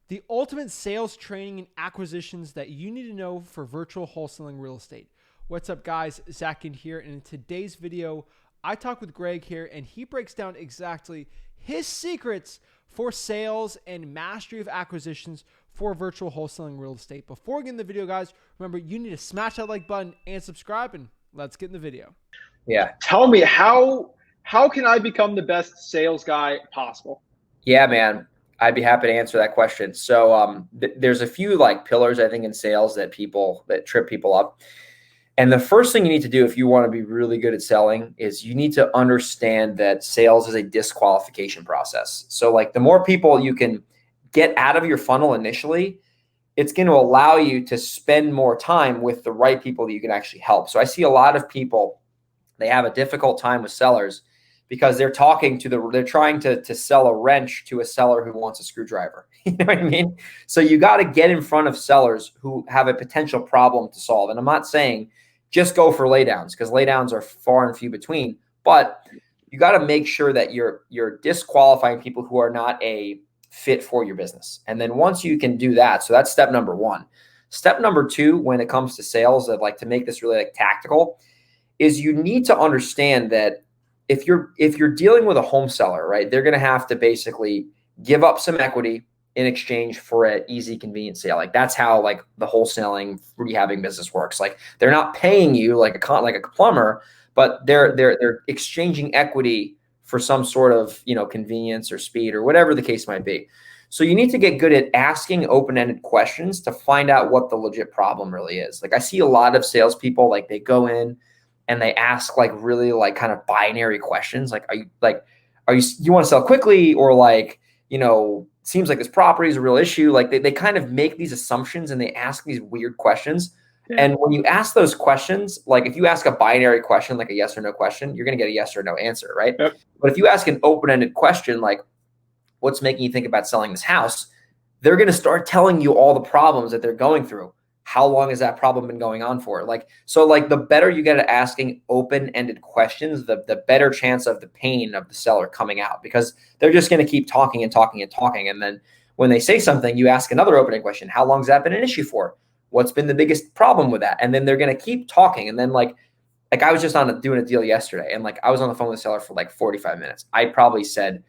the ultimate sales training and acquisitions that you need to know for virtual wholesaling real estate. What's up, guys? Zach Ginn here, and in today's video, I talk with Greg here, and he breaks down exactly his secrets for sales and mastery of acquisitions for virtual wholesaling real estate. Before we get in the video, guys, remember you need to smash that like button and subscribe, and let's get in the video. Yeah. Tell me how can I become the best sales guy possible? Yeah, man. I'd be happy to answer that question. So there's a few like pillars, I think, in sales that trip people up. And the first thing you need to do if you want to be really good at selling is you need to understand that sales is a disqualification process. So like the more people you can get out of your funnel initially, it's going to allow you to spend more time with the right people that you can actually help. So I see a lot of people, they have a difficult time with sellers because they're trying to sell a wrench to a seller who wants a screwdriver. You know what I mean? So you got to get in front of sellers who have a potential problem to solve. And I'm not saying just go for laydowns, because laydowns are far and few between, but you got to make sure that you're disqualifying people who are not a fit for your business. And then once you can do that, so that's step number one. Step number two, when it comes to sales, I'd like to make this really like tactical, is you need to understand that if you're dealing with a home seller, right, they're going to have to basically give up some equity in exchange for an easy, convenient sale. Like that's how like the wholesaling rehabbing business works. Like they're not paying you like a plumber, but they're exchanging equity for some sort of, convenience or speed or whatever the case might be. So you need to get good at asking open-ended questions to find out what the legit problem really is. Like I see a lot of salespeople, like they go in and they ask like really like kind of binary questions. Like, you want to sell quickly, or like, seems like this property is a real issue. Like they kind of make these assumptions and they ask these weird questions. Yeah. And when you ask those questions, like if you ask a binary question, like a yes or no question, you're going to get a yes or no answer, right? Yep. But if you ask an open-ended question, like what's making you think about selling this house, they're going to start telling you all the problems that they're going through. How long has that problem been going on for? So the better you get at asking open-ended questions, the better chance of the pain of the seller coming out, because they're just going to keep talking and talking and talking. And then when they say something, you ask another open-ended question. How long has that been an issue for? What's been the biggest problem with that? And then they're going to keep talking. And then like I was just doing a deal yesterday, and like I was on the phone with the seller for like 45 minutes. I probably said,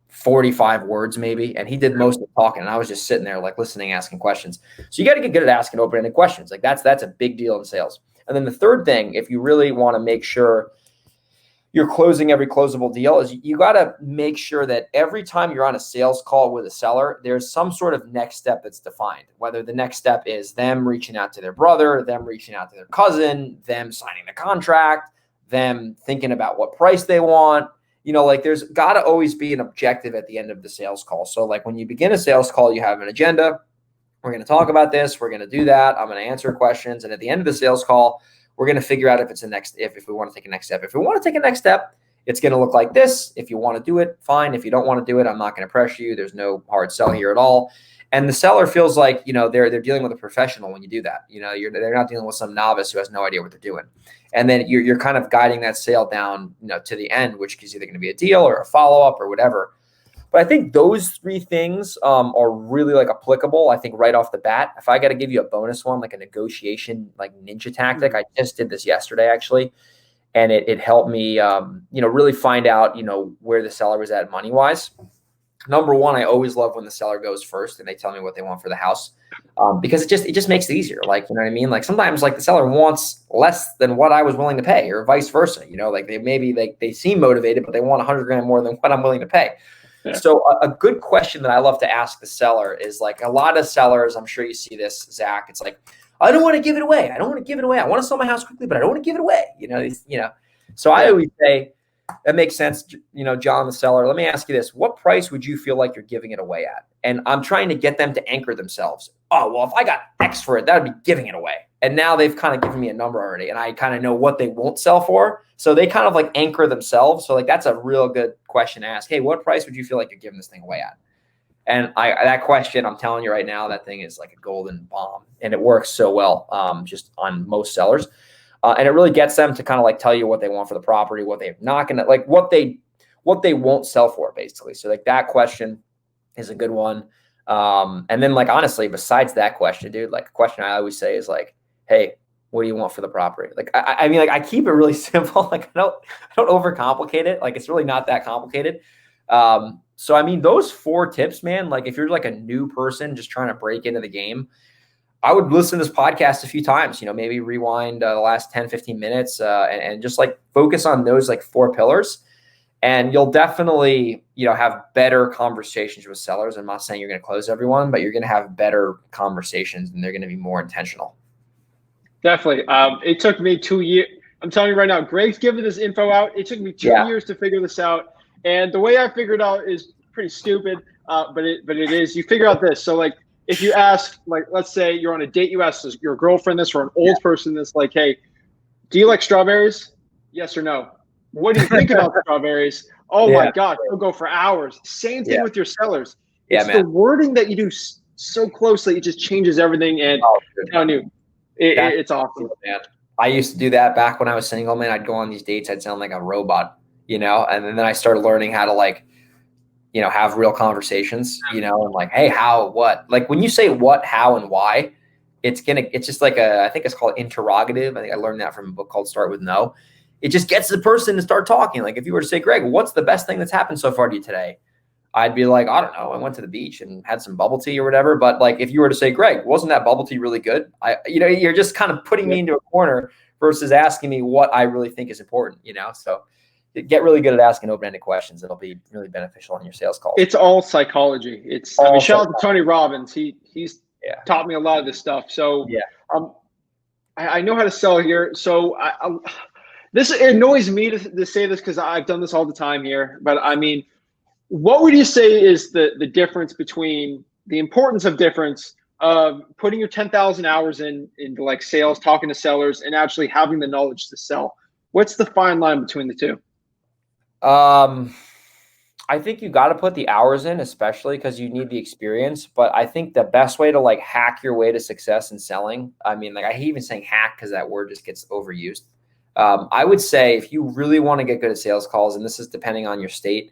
45 words maybe. And he did most of the talking. And I was just sitting there like listening, asking questions. So you got to get good at asking open-ended questions. Like that's a big deal in sales. And then the third thing, if you really want to make sure you're closing every closable deal, is you got to make sure that every time you're on a sales call with a seller, there's some sort of next step that's defined. Whether the next step is them reaching out to their brother, them reaching out to their cousin, them signing the contract, them thinking about what price they want. There's got to always be an objective at the end of the sales call. So like when you begin a sales call, you have an agenda. We're going to talk about this. We're going to do that. I'm going to answer questions. And at the end of the sales call, we're going to figure out if we want to take a next step. If we want to take a next step, it's going to look like this. If you want to do it, fine. If you don't want to do it, I'm not going to pressure you. There's no hard sell here at all. And the seller feels like, they're dealing with a professional when you do that. They're not dealing with some novice who has no idea what they're doing. And then you're kind of guiding that sale down, to the end, which is either going to be a deal or a follow-up or whatever. But I think those three things are really like applicable. I think right off the bat, if I got to give you a bonus one, like a negotiation, like ninja tactic, I just did this yesterday actually. And it helped me, really find out, where the seller was at money-wise. Number one, I always love when the seller goes first and they tell me what they want for the house, because it just makes it easier. Like, you know what I mean? Like sometimes like the seller wants less than what I was willing to pay, or vice versa. Like they seem motivated, but they want 100 grand more than what I'm willing to pay. Yeah. So a good question that I love to ask the seller is like, a lot of sellers, I'm sure you see this, Zach. It's like, I don't want to give it away. I want to sell my house quickly, but I don't want to give it away. So I always say, that makes sense, John, the seller. Let me ask you this. What price would you feel like you're giving it away at? And I'm trying to get them to anchor themselves. Oh, well, if I got X for it, that would be giving it away. And now they've kind of given me a number already, and I kind of know what they won't sell for. So they kind of like anchor themselves. So like that's a real good question to ask. Hey, what price would you feel like you're giving this thing away at? And that question, I'm telling you right now, that thing is like a golden bomb, and it works so well just on most sellers. And it really gets them to kind of like tell you what they want for the property, what they're not going to like, what they won't sell for basically. So like that question is a good one. And then like, honestly, besides that question, dude, like a question I always say is like, hey, what do you want for the property? Like, I mean, like I keep it really simple. Like I don't overcomplicate it. Like it's really not that complicated. So I mean, those 4 tips, man, like if you're like a new person just trying to break into the game, I would listen to this podcast a few times, maybe rewind the last 10, 15 minutes and just like focus on those like 4 pillars. And you'll definitely, have better conversations with sellers. I'm not saying you're going to close everyone, but you're going to have better conversations and they're going to be more intentional. Definitely. It took me 2 years. I'm telling you right now, Greg's giving this info out. It took me 2 years to figure this out. And the way I figured out is pretty stupid, but it is. You figure out this. So like, if you ask, like, let's say you're on a date, you ask your girlfriend this or an old person this, like, hey, do you like strawberries? Yes or no? What do you think about strawberries? Oh my God, you'll go for hours. Same thing with your sellers. It's the wording that you do so closely. It just changes everything. And I'm telling you, it's awesome. Man. I used to do that back when I was single, man. I'd go on these dates. I'd sound like a robot, and then I started learning how to like, have real conversations, and like, hey, how, what, like when you say what, how, and why, it's just like I think it's called interrogative. I think I learned that from a book called Start With No. It just gets the person to start talking. Like if you were to say, Greg, what's the best thing that's happened so far to you today? I'd be like, I don't know. I went to the beach and had some bubble tea or whatever. But like, if you were to say, Greg, wasn't that bubble tea really good? You're just kind of putting me into a corner versus asking me what I really think is important, So get really good at asking open-ended questions. It'll be really beneficial in your sales calls. It's all psychology. Shout out to Tony Robbins. He's taught me a lot of this stuff. So I know how to sell here. So this annoys me to say this because I've done this all the time here. But I mean, what would you say is the difference between the importance of difference of putting your 10,000 hours into like sales, talking to sellers, and actually having the knowledge to sell? What's the fine line between the two? I think you got to put the hours in, especially because you need the experience. But I think the best way to like hack your way to success in selling, I mean, like I hate even saying hack because that word just gets overused. I would say if you really want to get good at sales calls, and this is depending on your state,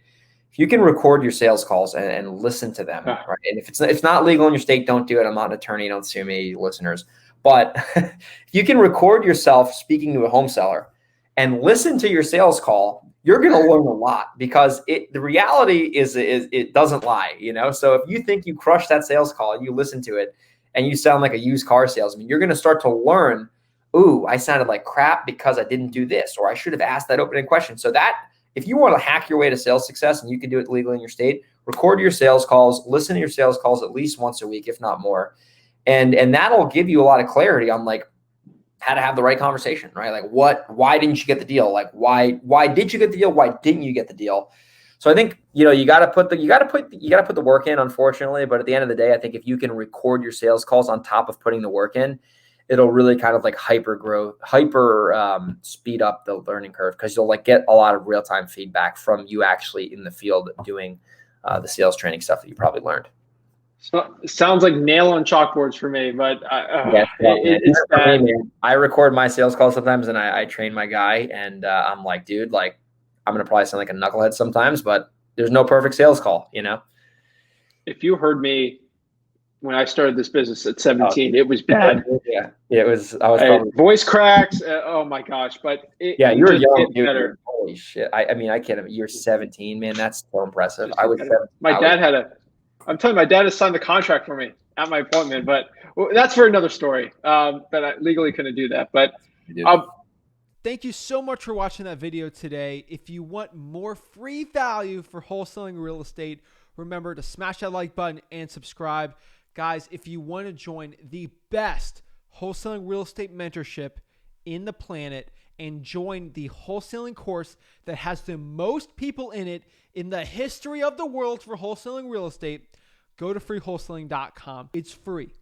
if you can record your sales calls and listen to them, right? And if it's not legal in your state, don't do it. I'm not an attorney. Don't sue me, listeners. But if you can record yourself speaking to a home seller and listen to your sales call, you're going to learn a lot because the reality is it doesn't lie, So if you think you crush that sales call and you listen to it and you sound like a used car salesman, you're going to start to learn, ooh, I sounded like crap because I didn't do this, or I should have asked that opening question. So that if you want to hack your way to sales success and you can do it legally in your state, record your sales calls, listen to your sales calls at least once a week, if not more. And that'll give you a lot of clarity on like how to have the right conversation, right? Like why didn't you get the deal? Like why did you get the deal? Why didn't you get the deal? So I think, you got to put the work in, unfortunately, but at the end of the day, I think if you can record your sales calls on top of putting the work in, it'll really kind of like speed up the learning curve because you'll like get a lot of real-time feedback from you actually in the field doing the sales training stuff that you probably learned. So, it sounds like nail on chalkboards for me, but it's bad. I record my sales calls sometimes and I train my guy and I'm like, dude, like I'm going to probably sound like a knucklehead sometimes, but there's no perfect sales call, If you heard me when I started this business at 17, it was bad. Yeah, it was. I was probably voice cracks. Oh my gosh! But you were young, dude. Better. Holy shit! I mean, I can't. You're 17, man. That's so impressive. I was. My dad had a. I'm telling you, my dad has signed the contract for me at my appointment, but that's for another story. But I legally couldn't do that. But thank you so much for watching that video today. If you want more free value for wholesaling real estate, remember to smash that like button and subscribe. Guys, if you want to join the best wholesaling real estate mentorship in the planet and join the wholesaling course that has the most people in it in the history of the world for wholesaling real estate, go to freewholesaling.com. It's free.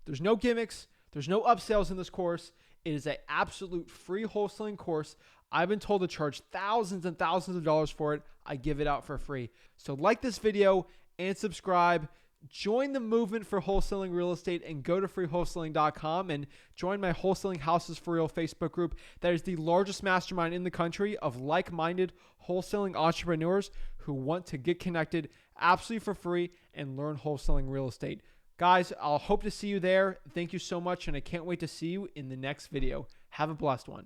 There's no gimmicks. There's no upsells in this course. It is an absolute free wholesaling course. I've been told to charge thousands and thousands of dollars for it. I give it out for free. So like this video and subscribe. Join the movement for wholesaling real estate and go to freewholesaling.com and join my Wholesaling Houses for Real Facebook group. That is the largest mastermind in the country of like-minded wholesaling entrepreneurs who want to get connected absolutely for free and learn wholesaling real estate. Guys, I'll hope to see you there. Thank you so much, and I can't wait to see you in the next video. Have a blessed one.